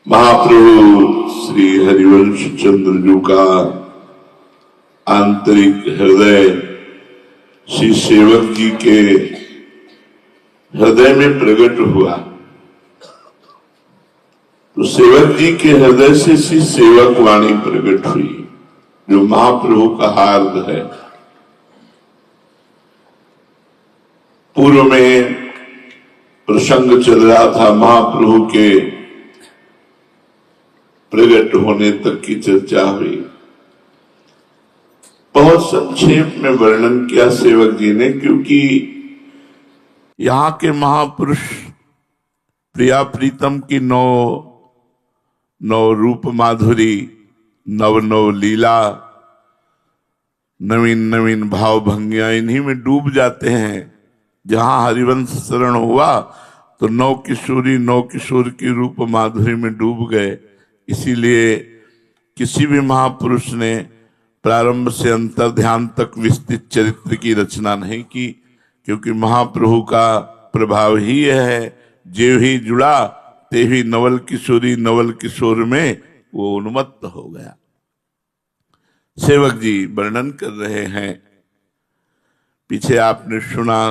महाप्रभु श्री हरिवंश चंद्र जी का आंतरिक हृदय श्री सेवक जी के हृदय में प्रकट हुआ। तो सेवक जी के हृदय से श्री सेवक वाणी प्रकट हुई, जो महाप्रभु का हार्द है। पूर्व में प्रसंग चल रहा था, महाप्रभु के प्रकट होने तक की चर्चा हुई। बहुत संक्षेप में वर्णन किया सेवक जी ने, क्योंकि यहाँ के महापुरुष प्रिया प्रीतम की नौ रूप माधुरी, नव लीला, नवीन नवीन भाव भंगिया, इन्हीं में डूब जाते हैं। जहां हरिवंश शरण हुआ तो नौ किशोर की रूप माधुरी में डूब गए। इसीलिए किसी भी महापुरुष ने प्रारंभ से अंतर ध्यान तक विस्तृत चरित्र की रचना नहीं की, क्योंकि महाप्रभु का प्रभाव ही यह है, जे ही जुड़ा ते ही नवल किशोर में वो उन्मत्त हो गया। सेवक जी वर्णन कर रहे हैं। पीछे आपने सुना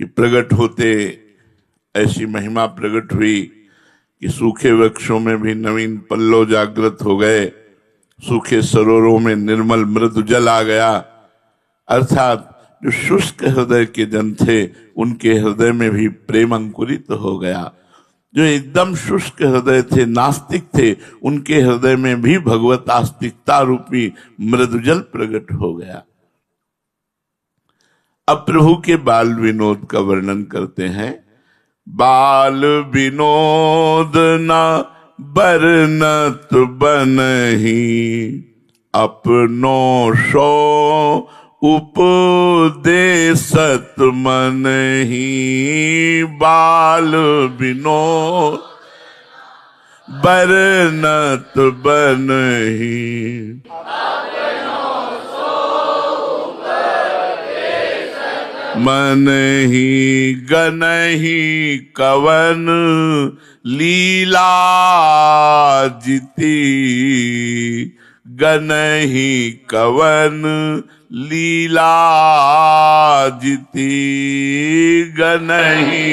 कि प्रकट होते ऐसी महिमा प्रकट हुई कि सूखे वृक्षों में भी नवीन पल्लव जागृत हो गए, सूखे सरोवरों में निर्मल मृदु जल आ गया। अर्थात जो शुष्क हृदय के जन थे उनके हृदय में भी प्रेम अंकुरित हो गया। जो एकदम शुष्क हृदय थे, नास्तिक थे, उनके हृदय में भी भगवत आस्तिकता रूपी मृदुजल प्रकट हो गया। अब प्रभु के बाल विनोद का वर्णन करते हैं। बाल विनोद न बरनत बनहि, अपनो सो उपदेशत मनहि। बाल विनोद बरनत बनहि, मन ही गनहि कवन लीला जिति। गनहि कवन लीला जिति, गनहि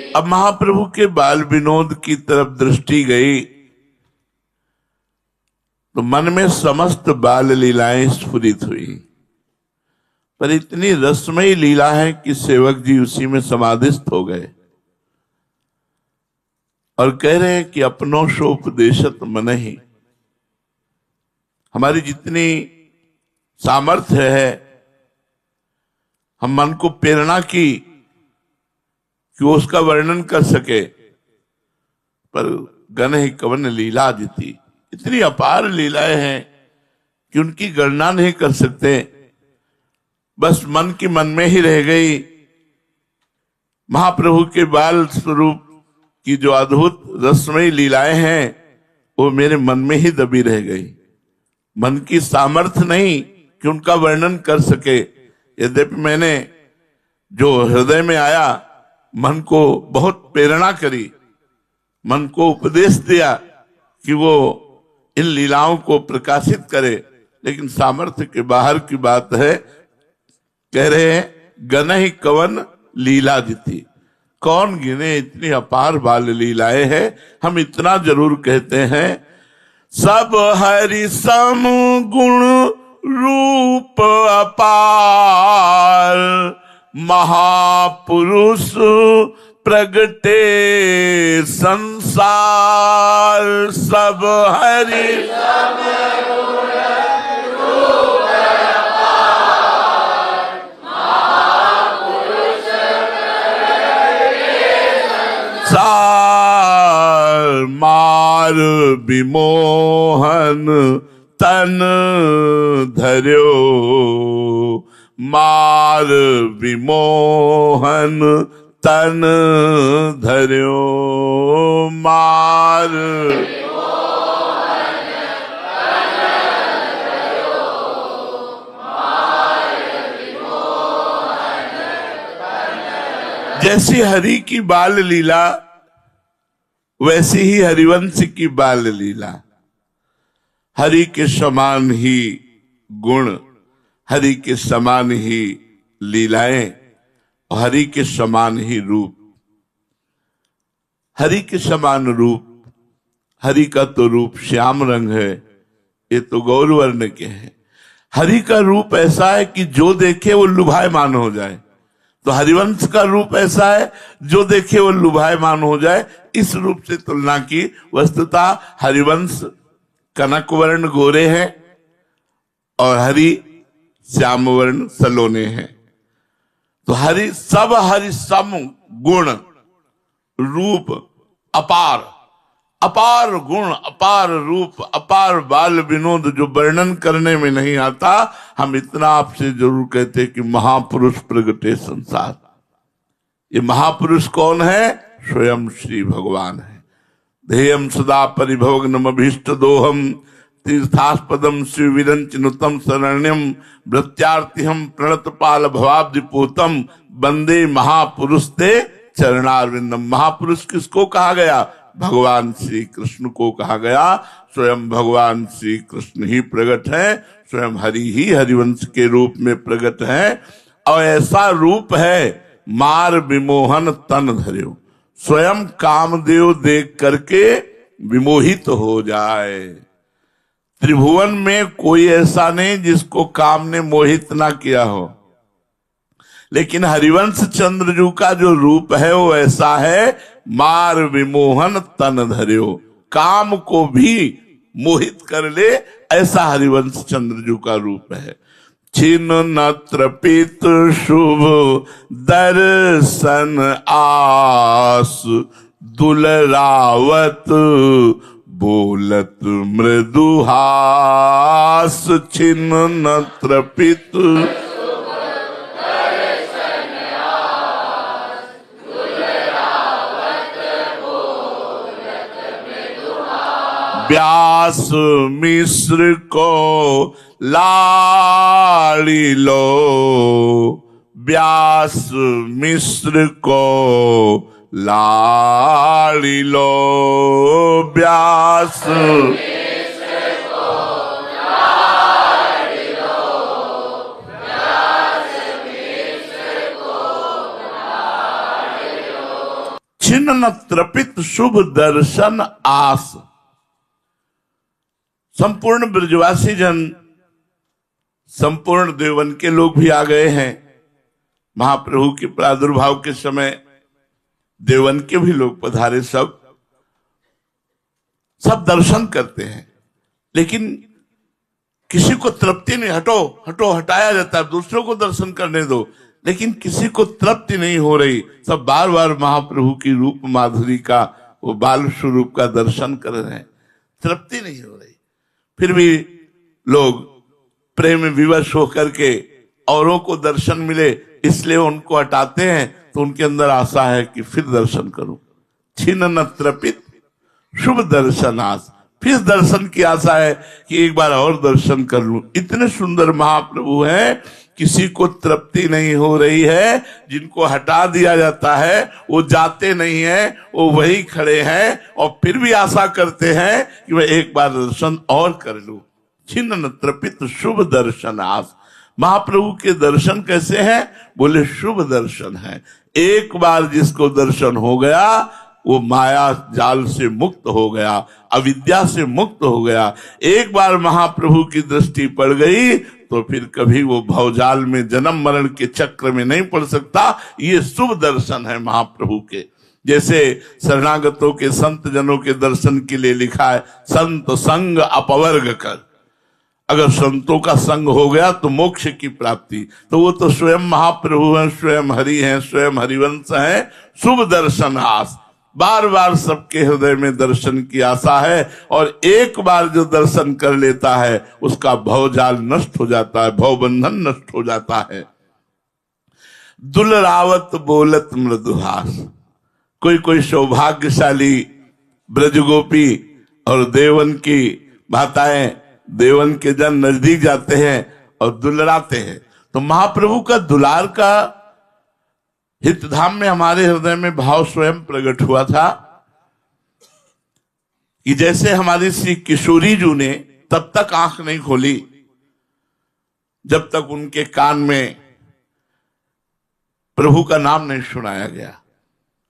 अब महाप्रभु के बाल विनोद की तरफ दृष्टि गई तो मन में समस्त बाल लीलाएं स्फुरित हुई। पर इतनी रसमयी लीला है कि सेवक जी उसी में समाधिस्थ हो गए और कह रहे हैं कि अपनों सो उपदेशत मनहि। हमारी जितनी सामर्थ्य है, हम मन को प्रेरणा की कि वो उसका वर्णन कर सके, पर गण ही कवन लीला जिति। इतनी अपार लीलाएं हैं कि उनकी गणना नहीं कर सकते। बस मन की मन में ही रह गई। महाप्रभु के बाल स्वरूप की जो अद्भुत रसमयी लीलाएं हैं वो मेरे मन में ही दबी रह गई। मन की सामर्थ्य नहीं कि उनका वर्णन कर सके। यद्यपि मैंने जो हृदय में आया, मन को बहुत प्रेरणा करी, मन को उपदेश दिया कि वो इन लीलाओं को प्रकाशित करे, लेकिन सामर्थ्य के बाहर की बात है। कह रहे हैं गनहि कवन लीला जिति। कौन गिने, इतनी अपार बाल लीलाएं हैं। हम इतना जरूर कहते हैं, सब हरि सम गुण रूप अपार, महापुरुष प्रगटे संसार। सब हरि सार, मार विमोहन तन धर्यो। मार विमोहन तन धर्यो। मार जैसी हरि की बाल लीला वैसी ही हरिवंश की बाल लीला। हरि के समान ही गुण, हरि के समान ही लीलाएं, हरि के समान ही रूप। हरि के समान रूप, हरि का तो रूप श्याम रंग है, ये तो गौर वर्ण के हैं। हरि का रूप ऐसा है कि जो देखे वो लुभायमान हो जाए, तो हरिवंश का रूप ऐसा है जो देखे वो लुभायमान हो जाए। इस रूप से तुलना की। वस्तुतः हरिवंश कनक वर्ण गोरे हैं और हरि श्याम वर्ण सलोने हैं। तो हरि सम गुण रूप अपार, अपार गुण, अपार रूप, अपार बाल विनोद जो वर्णन करने में नहीं आता। हम इतना आपसे जरूर कहते कि महापुरुष प्रगटे संसार। ये महापुरुष कौन है? स्वयं श्री भगवान है। ध्येयम सदा परिभवग्नम अभीष्ट दोहम तीर्थास्पदम श्री विरंचनुतम शरण्यम वृत्यार्तिहम प्रणत पाल भवाब्दिपूतम वंदे महापुरुष ते चरणारविंदम। महापुरुष किसको कहा गया? भगवान श्री कृष्ण को कहा गया। स्वयं भगवान श्री कृष्ण ही प्रकट है, स्वयं हरि ही हरिवंश के रूप में प्रकट है। और ऐसा रूप है मार विमोहन तन धर्यो, स्वयं कामदेव देख करके विमोहित हो जाए। त्रिभुवन में कोई ऐसा नहीं जिसको काम ने मोहित ना किया हो, लेकिन हरिवंश चंद्रजू का जो रूप है वो ऐसा है, मार विमोहन तन धर्यो, काम को भी मोहित कर ले, ऐसा हरिवंश चंद्रजू का रूप है। छिन्न नत्र पित शुभ दर्शन आस, दुलरावत बोलत मृदुहास। छिन्न नत्र पित व्यास मिश्र को लाड़ी लो, व्यास मिश्र को लाड़ी लो, व्यास मिश्र को लाड़ी लो, व्यास मिश्र को लाड़ी लो। छिन्न त्रपित शुभ दर्शन आस। संपूर्ण ब्रजवासी जन, संपूर्ण देवन के लोग भी आ गए हैं। महाप्रभु के प्रादुर्भाव के समय देवन के भी लोग पधारे, सब दर्शन करते हैं। लेकिन किसी को तृप्ति नहीं, हटो हटो हटाया जाता है, दूसरों को दर्शन करने दो, लेकिन किसी को तृप्ति नहीं हो रही। सब बार बार महाप्रभु की रूप माधुरी का, वो बाल स्वरूप का दर्शन कर रहे हैं, तृप्ति नहीं हो रही। फिर भी लोग प्रेम विवश होकर के औरों को दर्शन मिले इसलिए उनको हटाते हैं, तो उनके अंदर आशा है कि फिर दर्शन करूं। छिन्न त्रपित शुभ दर्शनास, फिर दर्शन की आशा है कि एक बार और दर्शन कर लूं। इतने सुंदर महाप्रभु हैं, किसी को तृप्ति नहीं हो रही है। जिनको हटा दिया जाता है वो जाते नहीं है, वो वही खड़े हैं और फिर भी आशा करते हैं कि मैं एक बार दर्शन और कर लूं। छिन्न त्रपित शुभ दर्शनास। महाप्रभु के दर्शन कैसे हैं? बोले शुभ दर्शन है। एक बार जिसको दर्शन हो गया वो माया जाल से मुक्त हो गया, अविद्या से मुक्त हो गया। एक बार महाप्रभु की दृष्टि पड़ गई तो फिर कभी वो भवजाल में जन्म मरण के चक्र में नहीं पड़ सकता। ये शुभ दर्शन है महाप्रभु के। जैसे शरणागतों के संत जनों के दर्शन के लिए लिखा है, संत संग अपवर्ग कर। अगर संतों का संग हो गया तो मोक्ष की प्राप्ति। तो वो तो स्वयं महाप्रभु हैं, स्वयं हरि हैं, स्वयं हरिवंश हैं। शुभ दर्शन आस, बार बार सबके हृदय में दर्शन की आशा है, और एक बार जो दर्शन कर लेता है उसका भवजाल नष्ट हो जाता है, भवबंधन नष्ट हो जाता है। दुलरावत बोलत मृदुहास। कोई कोई सौभाग्यशाली ब्रजगोपी और देवन की माताएं, देवन के जन नजदीक जाते हैं और दुलराते हैं। तो महाप्रभु का दुलार का हितधाम में हमारे हृदय में भाव स्वयं प्रकट हुआ था कि जैसे हमारी श्री किशोरी जी ने तब तक आंख नहीं खोली जब तक उनके कान में प्रभु का नाम नहीं सुनाया गया,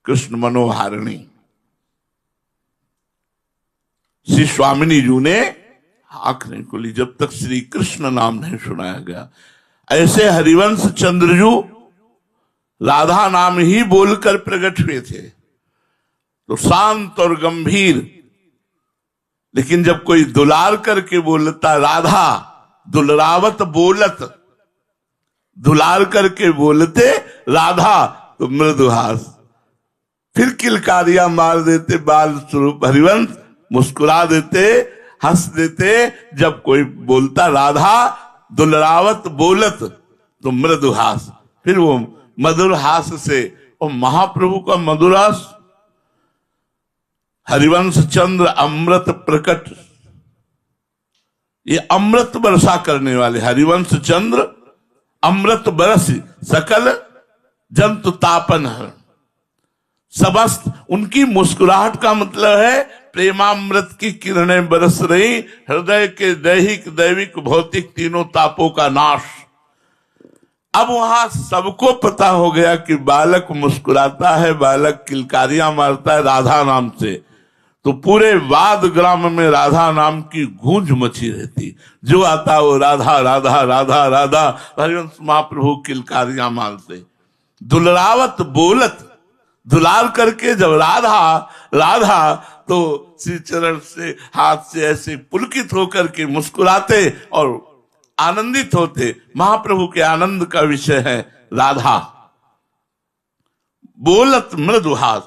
कृष्ण मनोहारिणी। श्री स्वामिनी जी ने आंख नहीं खोली जब तक श्री कृष्ण नाम नहीं सुनाया गया। ऐसे हरिवंश चंद्रजू राधा नाम ही बोलकर प्रकट हुए थे, तो शांत और गंभीर। लेकिन जब कोई दुलार करके बोलता राधा दुलरावत बोलत, दुलार करके बोलते राधा तो मृदुहास, फिर किलकारियां मार देते बाल स्वरूप हरिवंश, मुस्कुरा देते, हंस देते। जब कोई बोलता राधा दुलरावत बोलत तो मृदुहास, फिर वो मधुर हास से, और महाप्रभु का मधुर हास। हरिवंश चंद्र अमृत प्रकट, ये अमृत वर्षा करने वाले हरिवंश चंद्र अमृत बरस सकल जंतु तापन है। समस्त उनकी मुस्कुराहट का मतलब है प्रेमामृत की किरणें बरस रही, हृदय के दैहिक दैविक भौतिक तीनों तापों का नाश। अब वहां सबको पता हो गया कि बालक मुस्कुराता है, बालक किलकारियां मारता है राधा नाम से, तो पूरे वाद ग्राम में राधा नाम की गूंज मची रहती। जो आता वो राधा राधा राधा राधा, हरिवंश महाप्रभु किलकारियां मारते। दुलरावत बोलत, दुलार करके जब राधा राधा, तो श्री चरण से हाथ से ऐसे पुलकित होकर के मुस्कुराते और आनंदित होते। महाप्रभु के आनंद का विषय है राधा। बोलत मृदुहास,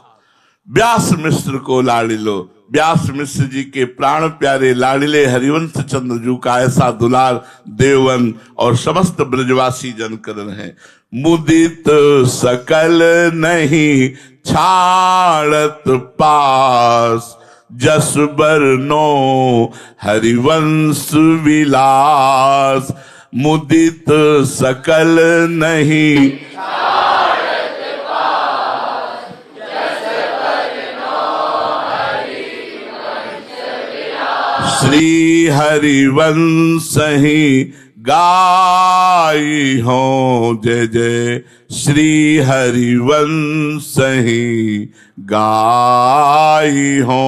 व्यास मिश्र को लाडिलो, व्यास मिश्र जी के प्राण प्यारे लाडिले हरिवंश चंद्र जू का ऐसा दुलार देवन और समस्त ब्रजवासी जन कर रहे हैं। मुदित सकल नहीं छाड़त पास, जस बरनो हरिवंश विलास। मुदित सकल नहीं श्री हरिवंश ही गाई हो, जय जय श्री हरिवंश ही गाई हो।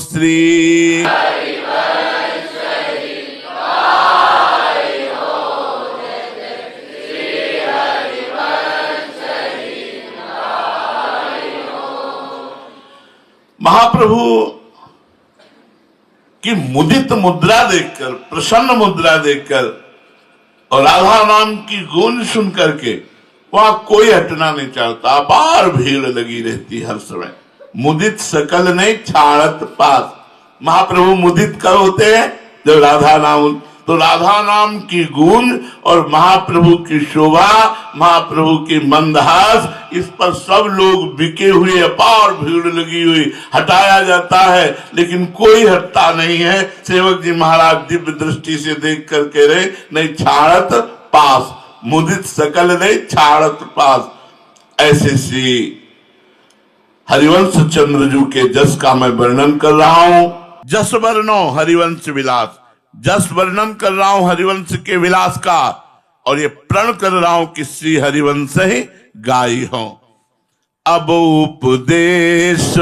श्री हरिवंश ही गाई हो, जय जय श्री हरिवंश ही गाई हो। महाप्रभु कि मुदित मुद्रा देखकर, प्रसन्न मुद्रा देखकर और राधा नाम की गूंज सुन करके वहां कोई हटना नहीं चाहता, अपार भीड़ लगी रहती हर समय। मुदित सकल नहीं छाड़त पास, महाप्रभु मुदित कब होते हैं? जब राधा नाम, तो राधा नाम की गूंज और महाप्रभु की शोभा, महाप्रभु की मंदहास, इस पर सब लोग बिके हुए, अपार भीड़ लगी हुई। हटाया जाता है लेकिन कोई हटता नहीं है। सेवक जी महाराज दिव्य दृष्टि से देख कर कह रहे नहीं छाड़त पास, मुदित सकल नहीं छाड़त पास। ऐसे श्री हरिवंश चंद्रजू के जस का मैं वर्णन कर रहा हूं। जस वर्णो हरिवंश विलास, जस वर्णन कर रहा हूं हरिवंश के विलास का, और ये प्रण कर रहा हूं कि श्री हरिवंश ही गाई हो। अब उपदेश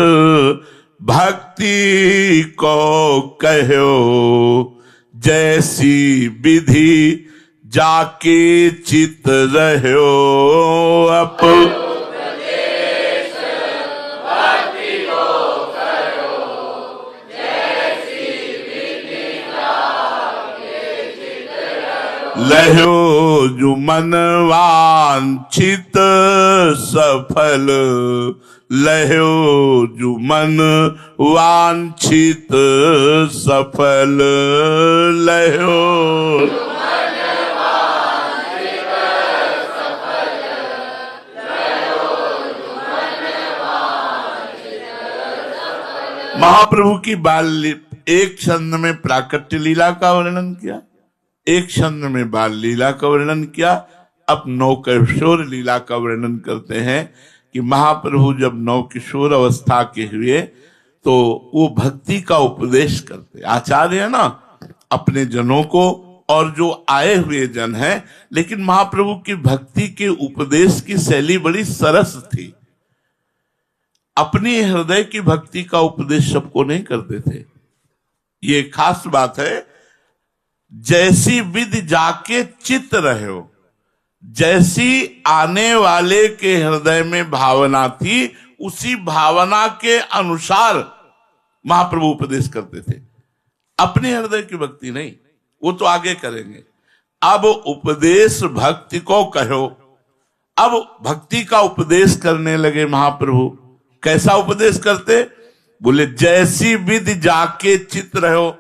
भक्ति को कहो, जैसी विधि जाके चित रहो। अब लहो जो मन वांछित सफल, लहो जो मन वांछित सफल, लहो महाप्रभु की बाल एक छंद में प्राकट्य लीला का वर्णन किया, एक छंद में बाल लीला का वर्णन किया, अब नवकिशोर लीला का वर्णन करते हैं कि महाप्रभु जब नवकिशोर अवस्था के हुए तो वो भक्ति का उपदेश करते। आचार्य है ना अपने जनों को और जो आए हुए जन हैं, लेकिन महाप्रभु की भक्ति के उपदेश की शैली बड़ी सरस थी। अपनी हृदय की भक्ति का उपदेश सबको नहीं करते थे। ये खास बात है। जैसी विधि जाके चित रहे हो, जैसी आने वाले के हृदय में भावना थी उसी भावना के अनुसार महाप्रभु उपदेश करते थे। अपने हृदय की भक्ति नहीं, वो तो आगे करेंगे। अब उपदेश भक्ति को कहो। अब भक्ति का उपदेश करने लगे महाप्रभु। कैसा उपदेश करते? बोले जैसी विधि जाके चित रहो।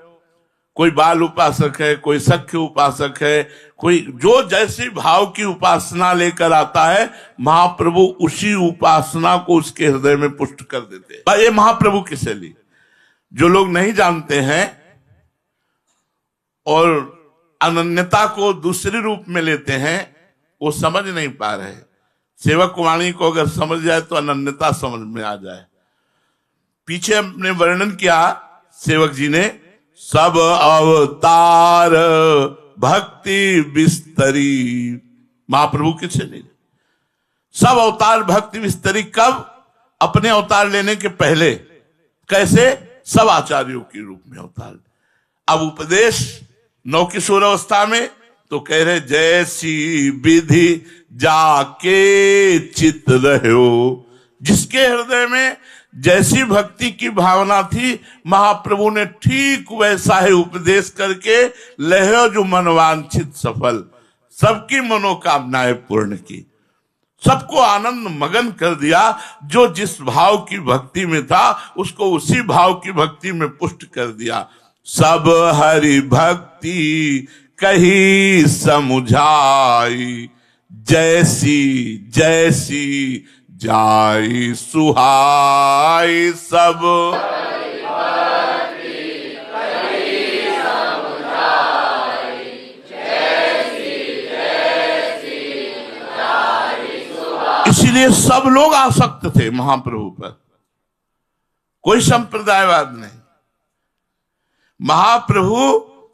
कोई बाल उपासक है, कोई सख्य उपासक है, कोई जो जैसी भाव की उपासना लेकर आता है, महाप्रभु उसी उपासना को उसके हृदय में पुष्ट कर देते हैं। ये महाप्रभु की शैली जो लोग नहीं जानते हैं और अनन्यता को दूसरे रूप में लेते हैं, वो समझ नहीं पा रहे। सेवक वाणी को अगर समझ जाए तो अनन्यता समझ में आ जाए। पीछे हमने वर्णन किया सेवक जी ने, सब अवतार भक्ति विस्तरी। महाप्रभु किसे नहीं, सब अवतार भक्ति विस्तरी। कब? अपने अवतार लेने के पहले। कैसे? सब आचार्यों के रूप में अवतार। अब उपदेश नवकिशोर अवस्था में तो कह रहे जैसी विधि जाके चित रहो। जिसके हृदय में जैसी भक्ति की भावना थी, महाप्रभु ने ठीक वैसा ही उपदेश करके लहो जो मनवांछित सफल, सबकी मनोकामनाएं पूर्ण की, सबको आनंद मगन कर दिया। जो जिस भाव की भक्ति में था उसको उसी भाव की भक्ति में पुष्ट कर दिया। सब हरि भक्ति कही समुझाई, जैसी जैसी जाई सुहाई। सब इसीलिए सब लोग आसक्त थे महाप्रभु पर, कोई संप्रदायवाद नहीं। महाप्रभु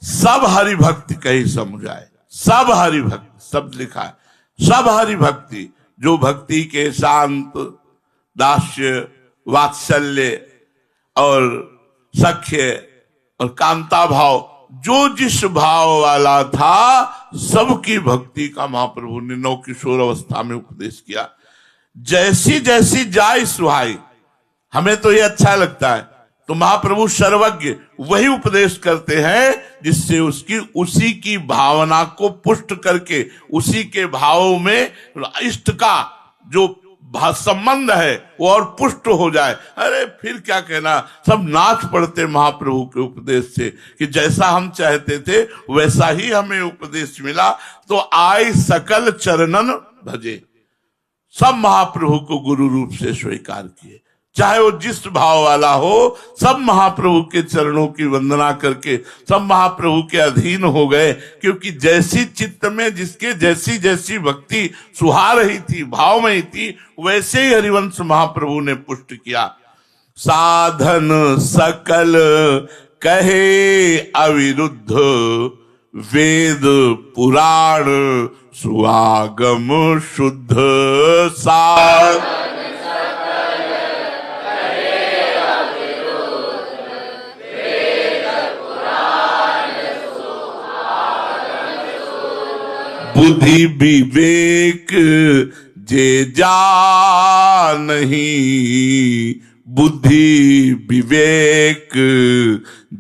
सब हरि भक्ति कही समुझाए। सब हरि भक्ति शब्द लिखा है, सब हरि भक्ति। जो भक्ति के शांत, दास्य, वात्सल्य और सख्य और कांता भाव, जो जिस भाव वाला था, सबकी भक्ति का महाप्रभु ने नवकिशोर अवस्था में उपदेश किया। जैसी जैसी जाय सुहाई। हमें तो ये अच्छा लगता है, तो महाप्रभु सर्वज्ञ वही उपदेश करते हैं जिससे उसकी उसी की भावना को पुष्ट करके उसी के भाव में इष्ट का जो संबंध है वो और पुष्ट हो जाए। अरे फिर क्या कहना, सब नाच पड़ते महाप्रभु के उपदेश से कि जैसा हम चाहते थे वैसा ही हमें उपदेश मिला। तो आई सकल चरणन भजे। सब महाप्रभु को गुरु रूप से स्वीकार किए, चाहे वो जिस भाव वाला हो। सब महाप्रभु के चरणों की वंदना करके सब महाप्रभु के अधीन हो गए, क्योंकि जैसी चित्त में जिसके जैसी जैसी भक्ति सुहा रही थी, भाव में ही थी, वैसे ही हरिवंश महाप्रभु ने पुष्ट किया। साधन सकल कहे अविरुद्ध, वेद पुराण सुआगम शुद्ध। साधन बुद्धि विवेक जे जा नहीं, बुद्धि विवेक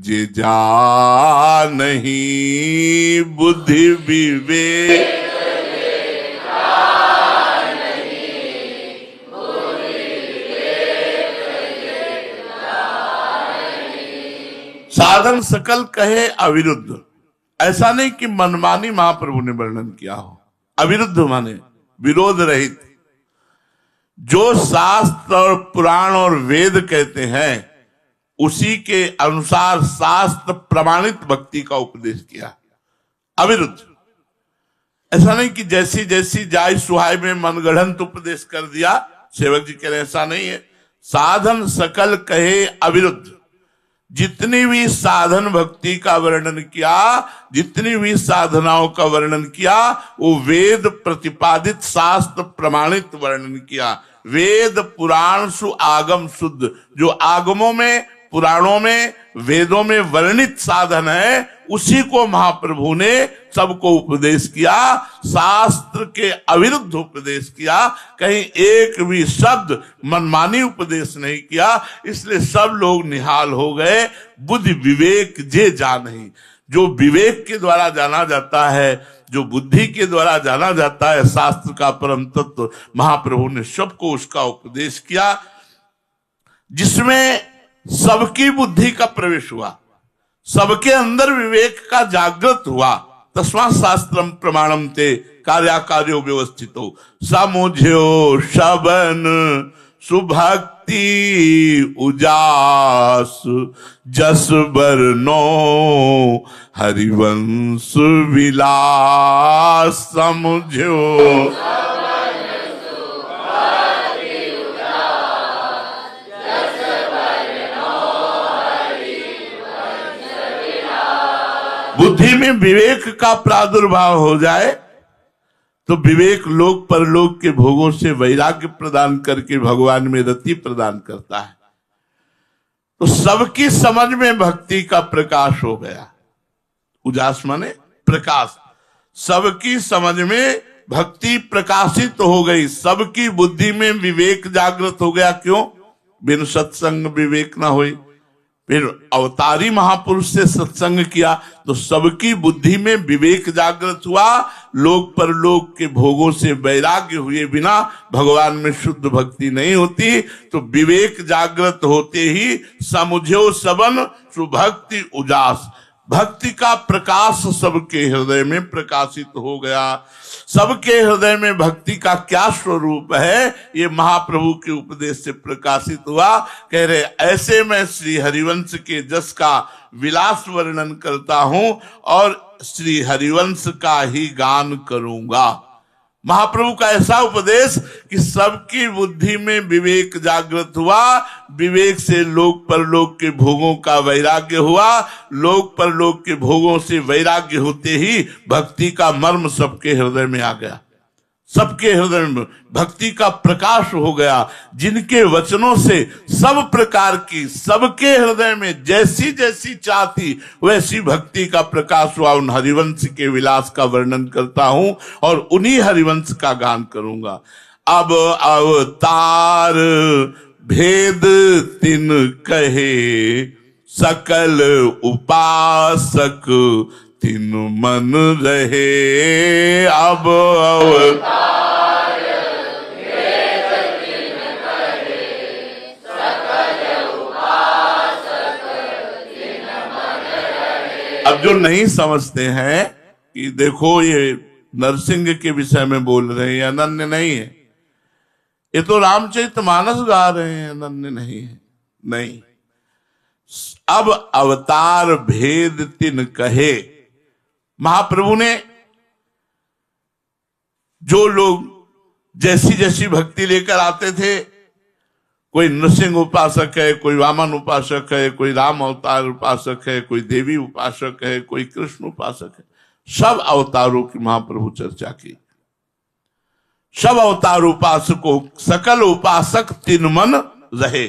जे जा नहीं, बुद्धि विवेक साधन सकल कहे अविरुद्ध। ऐसा नहीं कि मनमानी महाप्रभु ने वर्णन किया हो। अविरुद्ध माने विरोध रहित। जो शास्त्र और पुराण और वेद कहते हैं उसी के अनुसार शास्त्र प्रमाणित भक्ति का उपदेश किया, अविरुद्ध। ऐसा नहीं कि जैसी जैसी जाय सुहाय में मनगढ़ंत उपदेश कर दिया। सेवक जी कह रहे ऐसा नहीं है। साधन सकल कहे अविरुद्ध। जितनी भी साधन भक्ति का वर्णन किया, जितनी भी साधनाओं का वर्णन किया, वो वेद प्रतिपादित शास्त्र प्रमाणित वर्णन किया। वेद पुराण सु आगम शुद्ध, जो आगमों में, पुराणों में, वेदों में वर्णित साधन है, उसी को महाप्रभु ने सबको उपदेश किया। शास्त्र के अविरुद्ध उपदेश किया, कहीं एक भी शब्द मनमानी उपदेश नहीं किया। इसलिए सब लोग निहाल हो गए। बुद्धि विवेक जे जानहि, जो विवेक के द्वारा जाना जाता है, जो बुद्धि के द्वारा जाना जाता है शास्त्र का परम तत्व, महाप्रभु ने सबको उसका उपदेश किया, जिसमें सबकी बुद्धि का प्रवेश हुआ, सबके अंदर विवेक का जागृत हुआ। तस्मात् शास्त्रम प्रमाणम ते कार्याकार्यो व्यवस्थितो समुझ्यो शबन सुभक्ति उजास जस बरनो हरिवंश विलास। समुझ्यो बुद्धि में विवेक का प्रादुर्भाव हो जाए तो विवेक लोक परलोक के भोगों से वैराग्य प्रदान करके भगवान में रति प्रदान करता है। तो सबकी समझ में भक्ति का प्रकाश हो गया। उजास माने प्रकाश। सबकी समझ में भक्ति प्रकाशित हो गई, सबकी बुद्धि में विवेक जागृत हो गया। क्यों? बिन सत्संग विवेक ना हुई। फिर अवतारी महापुरुष से सत्संग किया तो सबकी बुद्धि में विवेक जागृत हुआ। लोक परलोक के भोगों से वैराग्य हुए बिना भगवान में शुद्ध भक्ति नहीं होती। तो विवेक जागृत होते ही समुझो सबन सुभक्ति उजास, भक्ति का प्रकाश सबके हृदय में प्रकाशित हो गया। सबके हृदय में भक्ति का क्या स्वरूप है, ये महाप्रभु के उपदेश से प्रकाशित हुआ। कह रहे ऐसे मैं श्री हरिवंश के जस का विलास वर्णन करता हूं और श्री हरिवंश का ही गान करूंगा। महाप्रभु का ऐसा उपदेश कि सबकी बुद्धि में विवेक जागृत हुआ, विवेक से लोक परलोक के भोगों का वैराग्य हुआ, लोक परलोक के भोगों से वैराग्य होते ही भक्ति का मर्म सबके हृदय में आ गया। सबके हृदय में भक्ति का प्रकाश हो गया, जिनके वचनों से सब प्रकार की, सबके हृदय में जैसी जैसी चाह थी वैसी भक्ति का प्रकाश हुआ। उन हरिवंश के विलास का वर्णन करता हूं और उन्हीं हरिवंश का गान करूंगा। अब अवतार भेद तिन कहे, सकल उपासक तिन मन रहे। अब अवतार भेद तिन कहे, सकल उपासक तिन मन रहे। अब जो नहीं समझते हैं कि देखो ये नरसिंह के विषय में बोल रहे हैं, अनन्य नहीं है, ये तो रामचरितमानस गा रहे हैं, अनन्य नहीं है। नहीं, अब अवतार भेद तिन कहे, महाप्रभु ने जो लोग जैसी जैसी भक्ति लेकर आते थे, कोई नृसिंह उपासक है, कोई वामन उपासक है, कोई राम अवतार उपासक है, कोई देवी उपासक है, कोई कृष्ण उपासक है, सब अवतारों की महाप्रभु चर्चा की। सब अवतार उपासकों, सकल उपासक तिन मन रहे।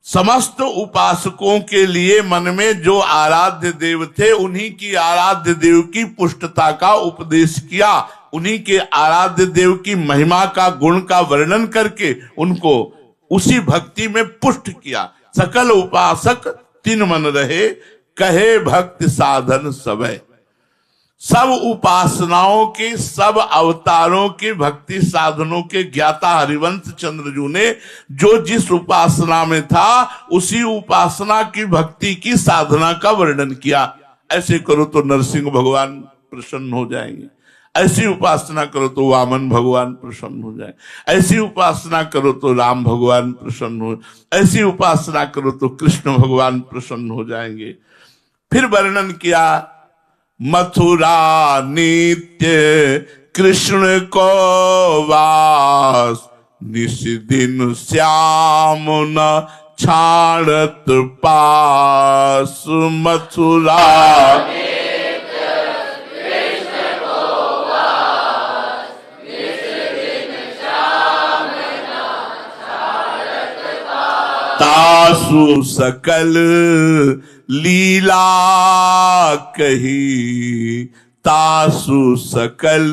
समस्त उपासकों के लिए मन में जो आराध्य देव थे, उन्हीं की आराध्य देव की पुष्टता का उपदेश किया, उन्हीं के आराध्य देव की महिमा का, गुण का वर्णन करके उनको उसी भक्ति में पुष्ट किया। सकल उपासक तिन मन रहे, कहे भक्त साधन सबे। सब उपासनाओं के, सब अवतारों के भक्ति साधनों के ज्ञाता हरिवंश चंद्रजू ने जो जिस उपासना में था उसी उपासना की भक्ति की साधना का वर्णन किया। ऐसे करो तो नरसिंह भगवान प्रसन्न हो जाएंगे, ऐसी उपासना करो तो वामन भगवान प्रसन्न हो जाए, ऐसी उपासना करो तो राम भगवान प्रसन्न हो, ऐसी उपासना करो तो कृष्ण भगवान प्रसन्न हो जाएंगे। फिर वर्णन किया मथुरा नित्य कृष्ण को वास, निस दिन श्याम न छाड़त पास। मथुरा तासु सकल लीला कही, तासु सकल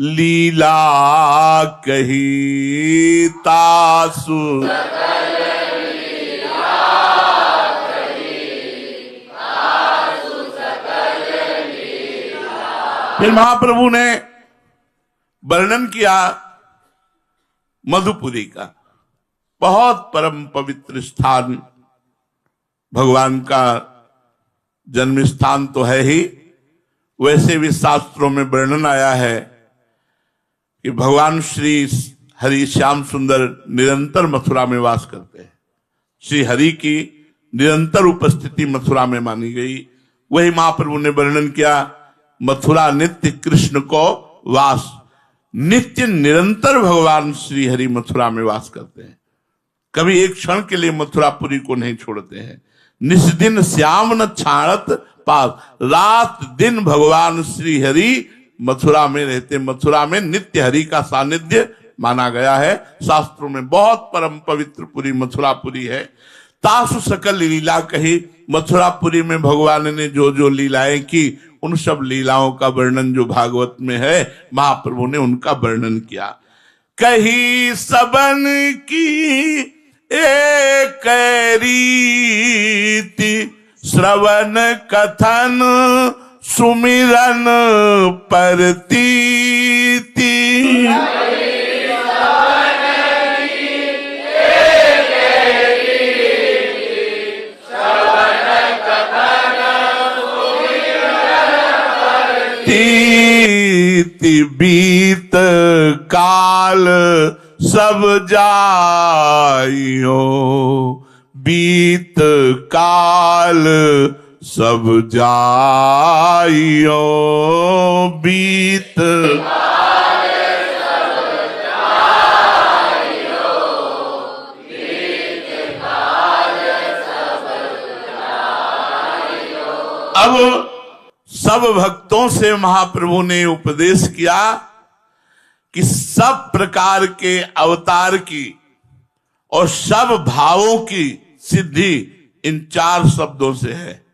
लीला कही, तासु सकल लीला कही, तासु सकल लीला। फिर महाप्रभु ने वर्णन किया मधुपुरी का, बहुत परम पवित्र स्थान, भगवान का जन्म स्थान तो है ही, वैसे भी शास्त्रों में वर्णन आया है कि भगवान श्री हरि श्याम सुंदर निरंतर मथुरा में वास करते हैं। श्री हरि की निरंतर उपस्थिति मथुरा में मानी गई। वही महाप्रभु ने वर्णन किया, मथुरा नित्य कृष्ण को वास, नित्य निरंतर भगवान श्री हरि मथुरा में वास करते हैं, कभी एक क्षण के लिए मथुरापुरी को नहीं छोड़ते हैं। निस दिन श्याम न छाड़त पास, रात दिन भगवान श्री हरि मथुरा में रहते। मथुरा में नित्य हरि का सानिध्य माना गया है। शास्त्रों में बहुत परम पवित्र पुरी मथुरापुरी है। तासु सकल लीला कही, मथुरापुरी में भगवान ने जो जो लीलाएं की, उन सब लीलाओं का वर्णन जो भागवत में है, महाप्रभु ने उनका वर्णन किया। कही सबन की एक रीति, श्रवण कथन सुमिरन परतीति। बीत काल सब जाइयो, बीत काल सब जाइयो, बीत काल सब जाइयो, बीत काल सब जाइयो। अब सब भक्तों से महाप्रभु ने उपदेश किया कि सब प्रकार के अवतार की और सब भावों की सिद्धि इन 4 शब्दों से है।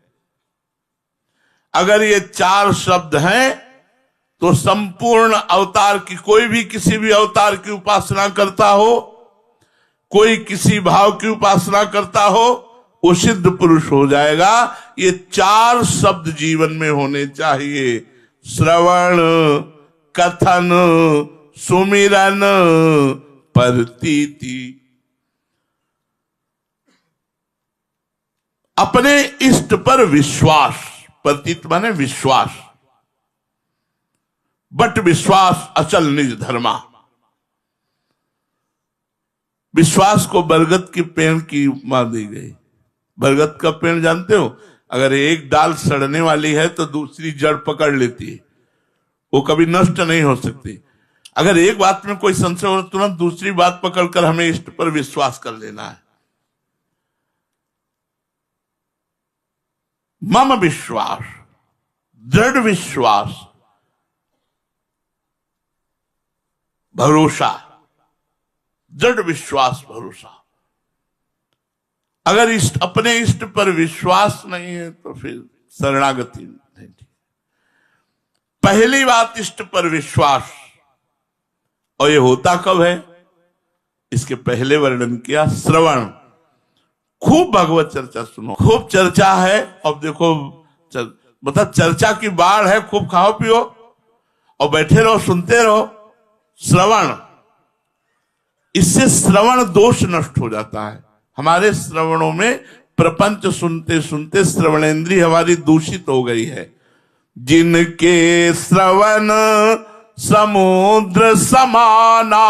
अगर ये 4 शब्द हैं तो संपूर्ण अवतार की, कोई भी किसी भी अवतार की उपासना करता हो, कोई किसी भाव की उपासना करता हो, वो सिद्ध पुरुष हो जाएगा। ये 4 शब्द जीवन में होने चाहिए, श्रवण, कथन, सुमिरन, परतीति। अपने इष्ट पर विश्वास, परतीत माने विश्वास, बट विश्वास अचल निज धर्मा। विश्वास को बरगद के पेड़ की उपमा दी गई। बरगद का पेड़ जानते हो, अगर एक डाल सड़ने वाली है तो दूसरी जड़ पकड़ लेती है, वो कभी नष्ट नहीं हो सकती। अगर एक बात में कोई संशय हो, तुरंत दूसरी बात पकड़कर हमें इष्ट पर विश्वास कर लेना है। मम विश्वास, दृढ़ विश्वास, भरोसा, दृढ़ विश्वास, भरोसा। अगर अपने इष्ट पर विश्वास नहीं है तो फिर शरणागति नहीं। पहली बात इष्ट पर विश्वास, और ये होता कब है, इसके पहले वर्णन किया, श्रवण। खूब भगवत चर्चा सुनो, खूब चर्चा है। अब देखो मतलब चर्चा की बाढ़ है, खूब खाओ पियो और बैठे रहो, सुनते रहो। श्रवण, इससे श्रवण दोष नष्ट हो जाता है। हमारे श्रवणों में प्रपंच सुनते सुनते श्रवणेंद्रिय हमारी दूषित हो गई है। जिनके श्रवण समुद्र समाना,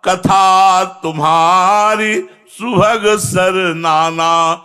कथा तुम्हारी सुभग सर नाना।